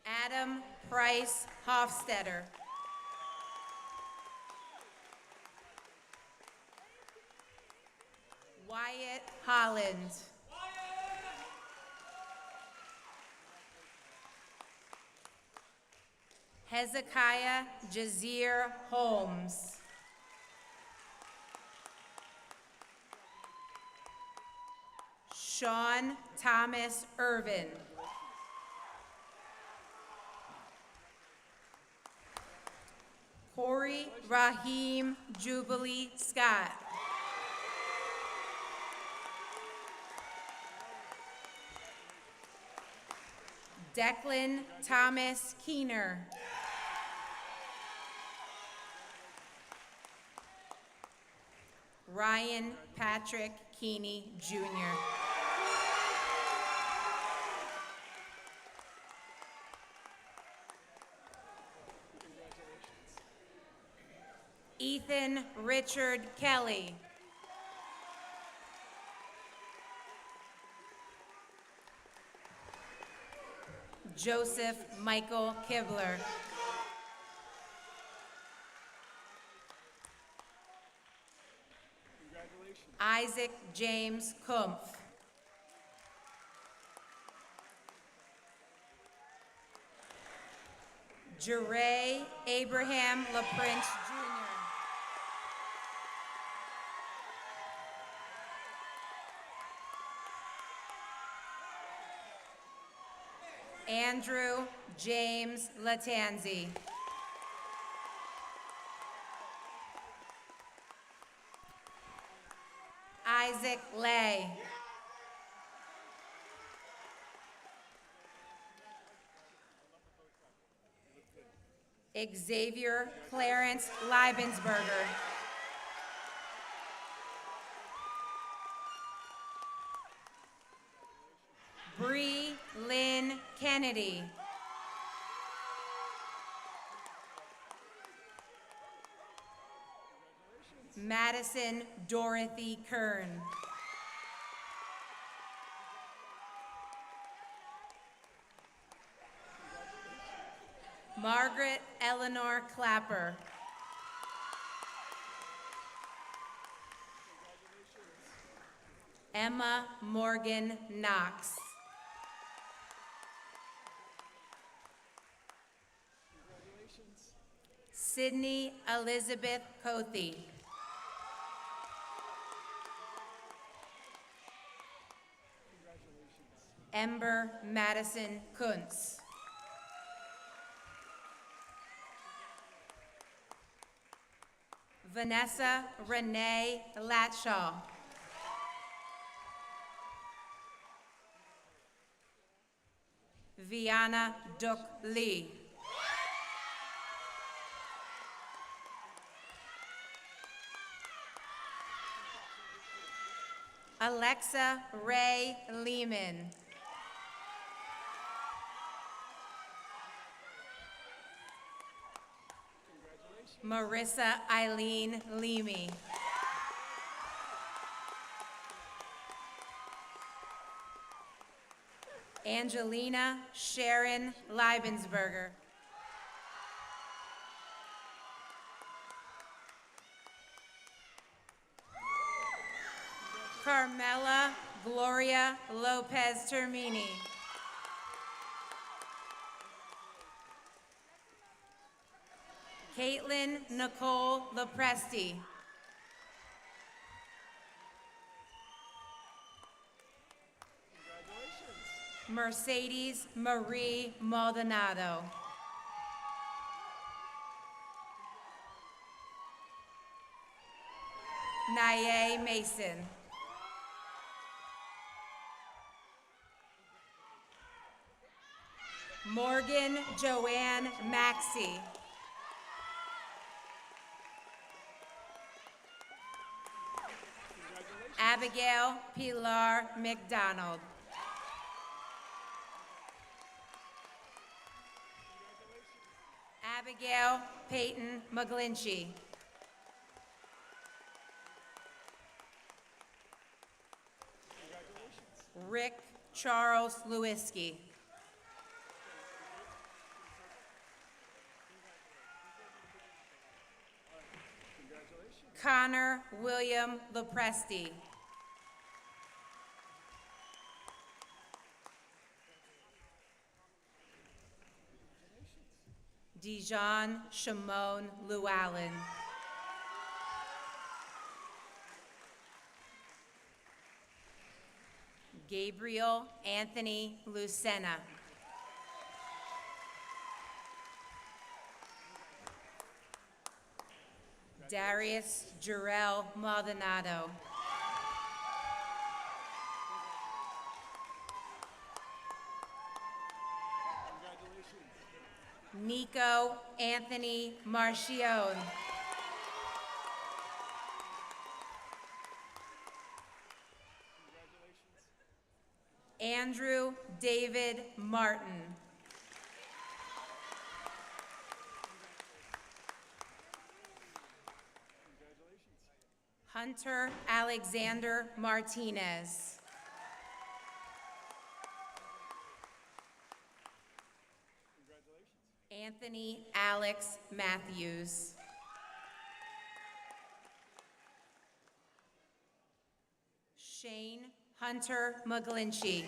Adam Price Hofstetter. Wyatt Holland. Hezekiah Jazir Holmes. Sean Thomas Irvin. Corey Raheem Jubilee Scott. Declan Thomas Keener. Ryan Patrick Keeney, Jr. Ethan Richard Kelly. Joseph Michael Kibler. Isaac James Kumpf. Jeray Abraham LaPrince Jr. Andrew James Latanzi. Isaac Lay. Xavier Clarence Liebensberger. Bree Lynn Kennedy. Madison Dorothy Kern. Margaret Eleanor Clapper. Emma Morgan Knox. Sydney Elizabeth Cothy. Ember Madison Kuntz. Vanessa Renee Latshaw. Viana Duk Lee. Alexa Ray Lehman. Marissa Eileen Leamy. Angelina Sharon Leibensberger. Carmela Gloria Lopez Termini. Caitlin Nicole Lopresti. Mercedes Marie Maldonado. Naye Mason. Morgan Joanne Maxey. Abigail Pilar McDonald. Abigail Peyton McGlinchey. Rick Charles Lewiski. Connor William Lopresti. Dijon Shimon Llewellyn. Gabriel Anthony Lucena. Darius Jarrell Maldonado. Nico Anthony Marchione. Andrew David Martin. Hunter Alexander Martinez. Anthony Alex Matthews. Shane Hunter McGlinchey.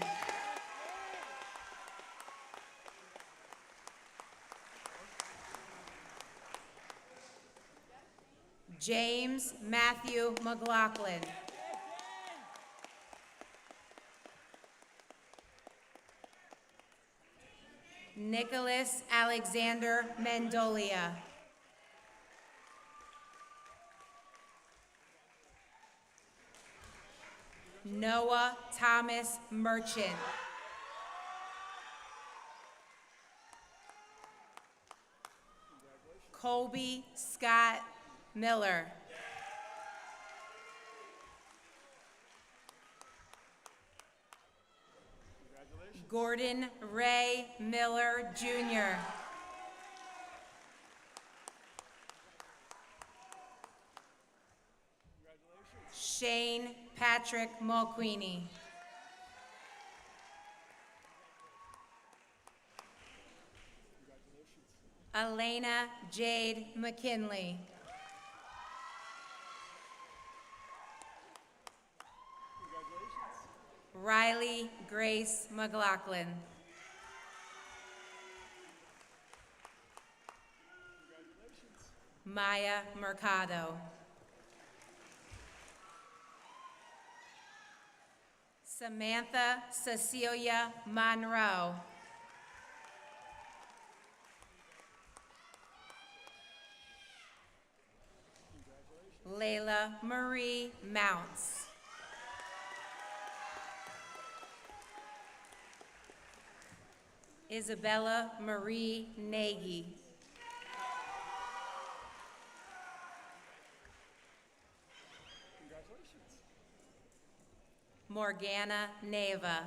James Matthew McLaughlin. Nicholas Alexander Mendolia. Noah Thomas Merchant. Colby Scott Miller. Gordon Ray Miller, Jr. Shane Patrick Mulqueeny. Elena Jade McKinley. Riley Grace McLaughlin. Maya Mercado. Samantha Cecilia Monroe. Layla Marie Mounts. Isabella Marie Nagy. Morgana Neva.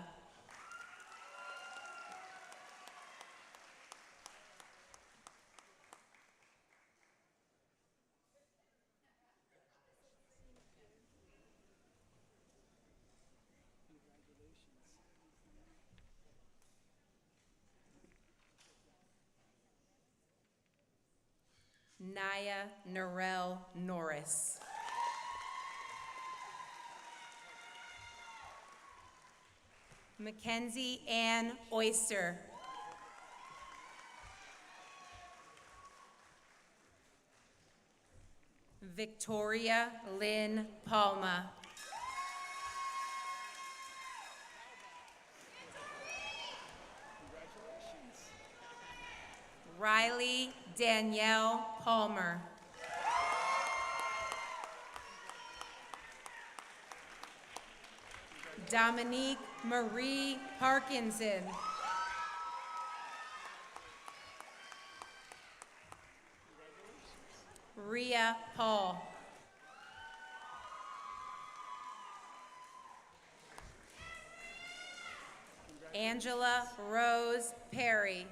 Naya Narelle Norris. Mackenzie Ann Oyster. Victoria Lynn Palma. Riley Danielle Palmer. Dominique Marie Parkinson. Rhea Paul. Angela Rose Perry.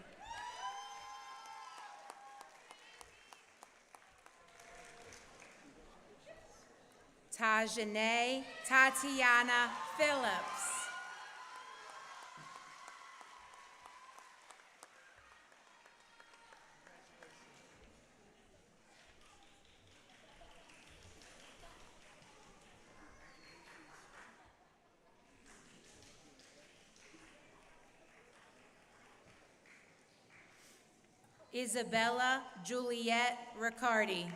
Tajane Tatiana Phillips. Isabella Juliette Riccardi.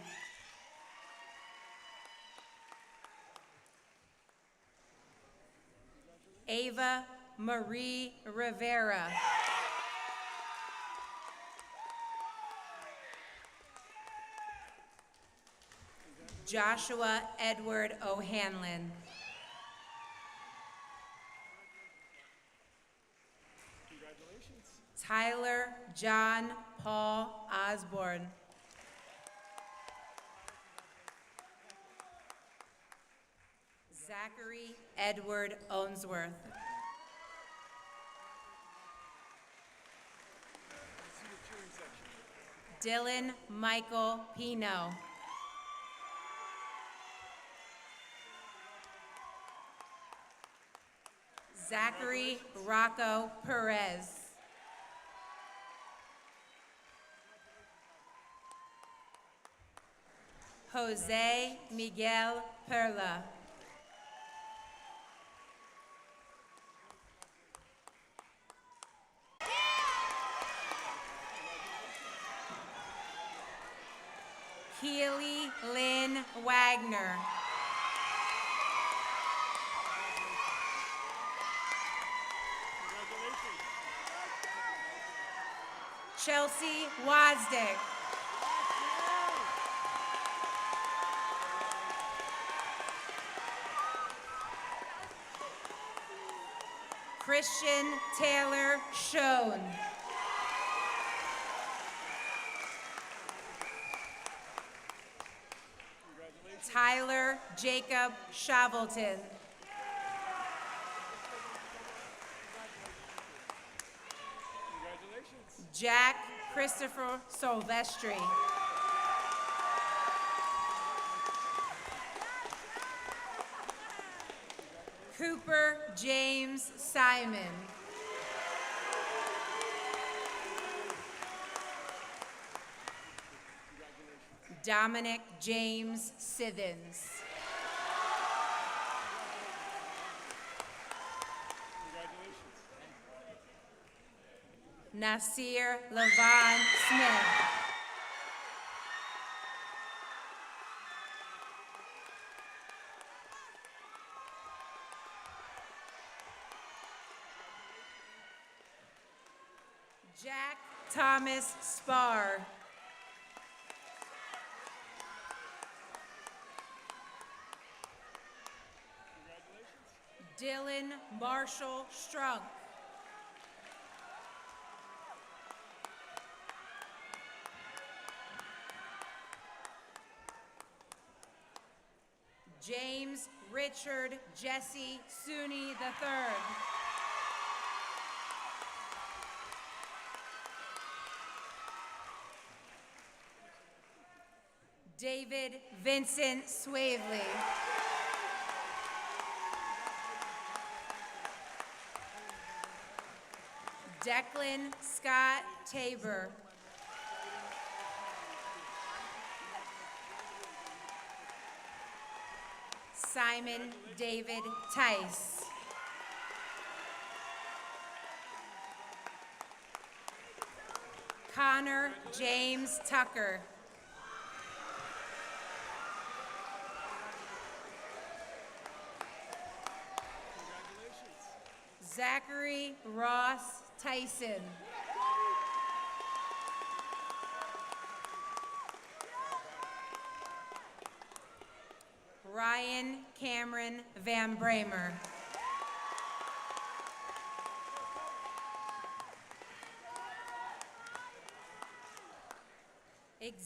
Ava Marie Rivera. Joshua Edward O'Hanlon. Tyler John Paul Osborne. Zachary Edward Ownsworth. Dylan Michael Pino. Zachary Rocco Perez. Jose Miguel Perla. Keely Lynn Wagner. Chelsea Wozdick. Christian Taylor Schoen. Tyler Jacob Shavelton. Jack Christopher Silvestri. Cooper James Simon. Dominic James Sithens. Nasir Levon Smith. Jack Thomas Spar. Dylan Marshall Strunk. James Richard Jesse Suni III. David Vincent Swavely. Declan Scott Tabor. Simon David Tice. Connor James Tucker. Zachary Ross Tyson. Ryan Cameron Van Bramer.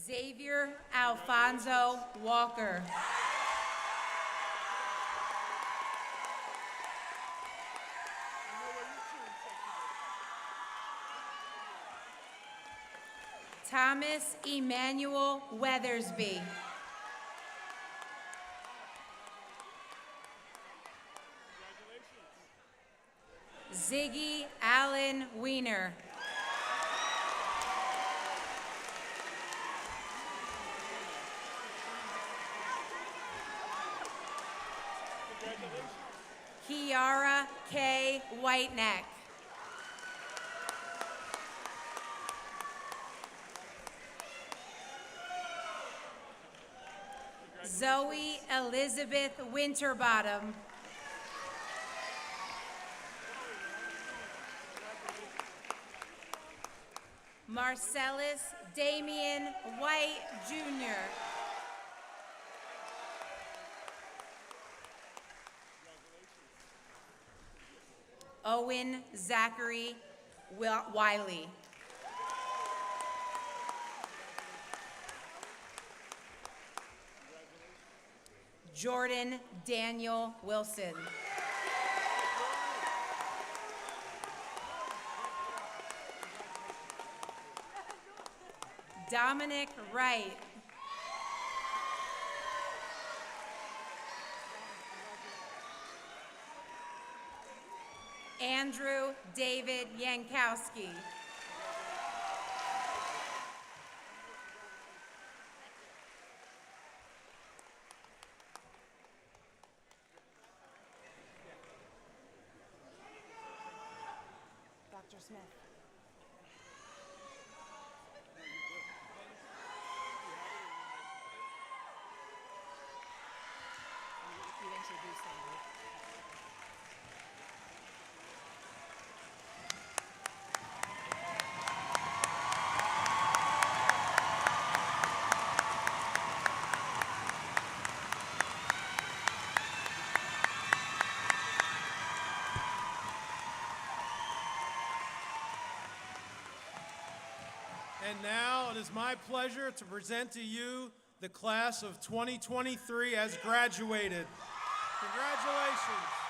Xavier Alfonso Walker. Thomas Emmanuel Weathersby. Ziggy Allen Wiener. Kiara K. Whiteneck. Zoe Elizabeth Winterbottom. Marcellus Damian White, Jr. Owen Zachary Wiley. Jordan Daniel Wilson. Dominic Wright. Andrew David Yankowski. Dr. Smith. You introduced them. And now it is my pleasure to present to you the class of 2023 as graduated. Congratulations.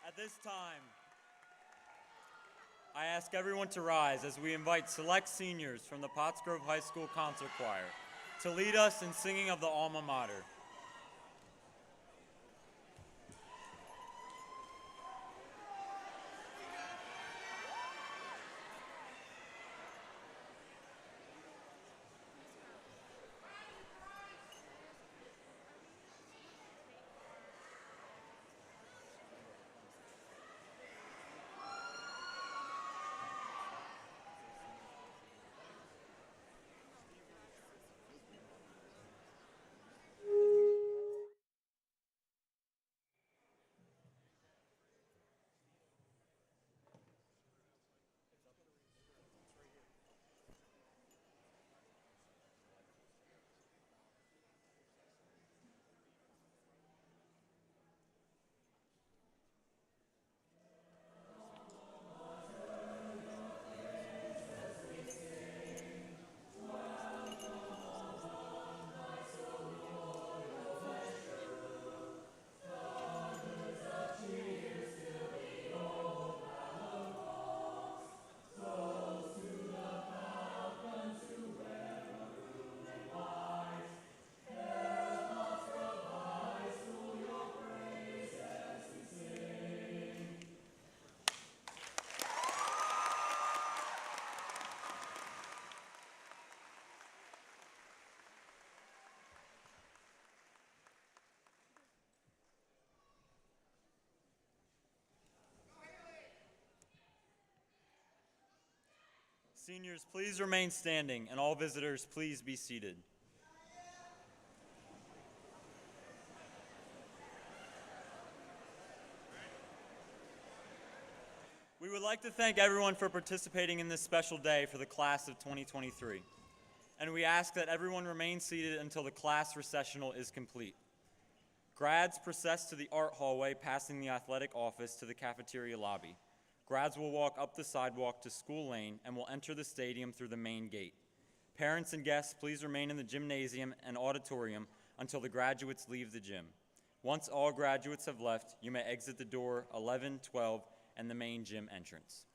At this time, I ask everyone to rise as we invite select seniors from the Pottsgrove High School Concert Choir to lead us in singing of the alma mater. Seniors, please remain standing, and all visitors, please be seated. We would like to thank everyone for participating in this special day for the class of 2023. And we ask that everyone remain seated until the class recessional is complete. Grads process to the art hallway, passing the athletic office to the cafeteria lobby. Grads will walk up the sidewalk to School Lane and will enter the stadium through the main gate. Parents and guests, please remain in the gymnasium and auditorium until the graduates leave the gym. Once all graduates have left, you may exit the door 11, 12, and the main gym entrance.